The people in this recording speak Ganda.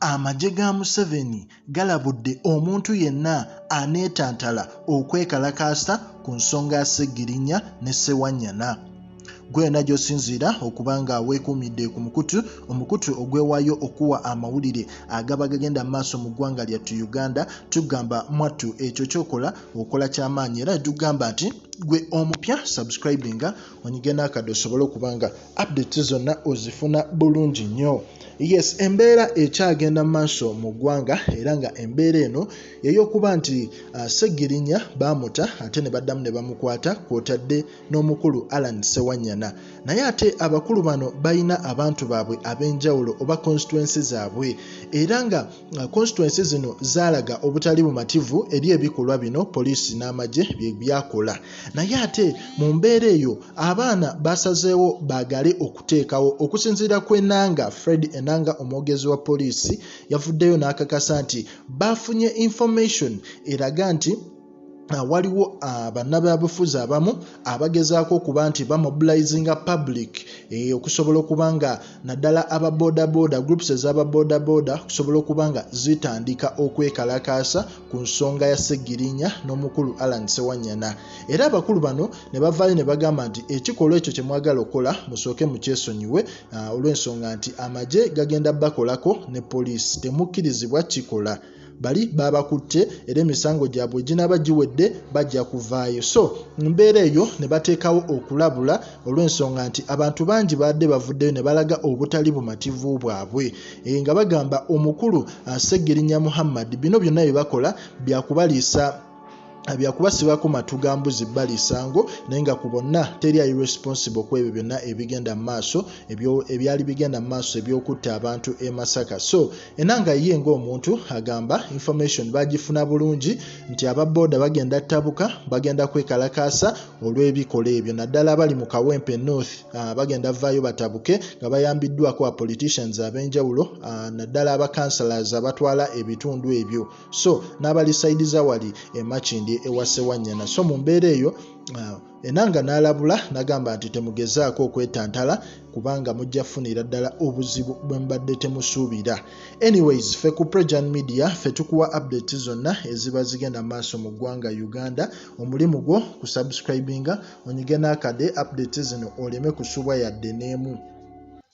Amajje ga museveni galabudde omuntu yenna aneetantala okwekalakaasa ku nsonga ya segirinya ne ssewanyana. Gwena gy'osinziira okuba nga weekuumidde ku omukutu ogwewaayo okuwa amawulire agaba gagenda maaso mu ggwanga lyattu Uganda. Tugamba mwattu ekyo kyokola okola ky'amaanyi era tugamba nti gwe omupya subscribinga onyige n'akadde osobole okuba nga update zonna ozifuna bulungi nnyo. Yes, embeera ekyagenda maaso mu ggwanga era nga embeera eno y'eyokuba nti segirinya baamuta ate ne baddamu ne bamukwata kw'otadde n'omukulu Alan Ssewanyana. Naye ate abakulu bano balina abantu baabwe ab'enjawulo oba constituency zaabwe era nga constituency zino zaalaga obutali bumativu eri ebikolwa bino poliisi n'amagye bye byakola. Naye ate mu mbeera eyo abaana basazeewo baagale okuteekawo okusinziira ku Enanga Fred Enanga omwogezi wa poliisi yavuddeyo n'akakasa nti bafunye information eraga nti waliwo bannabyabufuzi abamu abagezaako okuba nti bamobilizinga public okusobola okuba nga naddala ababodaboda groups ez'ababodaboda okusobola okuba nga zitandika okwekalakaasa ku nsonga ya segirinya n'omukulu Alan Ssewanyana. Era abakulu bano ne bavaayo ne bagamba nti ekikolwa ekyo kye mwagala okola musooke mukyesonyiwe olw'ensonga nti amagye gagenda bakolako ne poliisi temukkirizibwa kikola. Bali babakutte era emisango gyabwe ginaaba giwedde bajja kuvaayo. So mbeera eyo ne bateekawo okulabula olw'ensonga nti abantu bangi badde bavuddeyo ne balaga obutali bumativu bwabwe nga bagamba omukulu Segirinya Muhammad bino byonna bye bakola byakubasibako matu ga mbuzi balisango naye nga ku bonna teri ali responsible ku ebyo byonna ebigenda mu maaso ebyali bigenda mu maaso ebyokutta abantu e Masaka. So Enanga ye ng'omuntu agamba information bagifuna bulungi nti ababoda bagenda tabuka bagenda kwekalakaasa olw'ebikola ebyo naddala abali mu Kawempe North bagenda vaayo batabuke nga bayambiddwako a politicians ab'enjawulo naddala aba councillors abatwala ebitundu ebyo so n'abali side za wali e Makindi ewa Ssewanyana. So mu mbeera eyo Enanga n'alabula n'agamba nti temugezaako okwetantala kubanga mujja funira ddala obuzibu bwe mbadde temusuubira. Anyways, ffe ku Prejan Media ffe tukuwa update zonna eziba zigenda maaso mu ggwanga Uganda. Omulimu gwo ku subscribinga onyige n'akadde update zino oleme kusubwa yadde n'emu.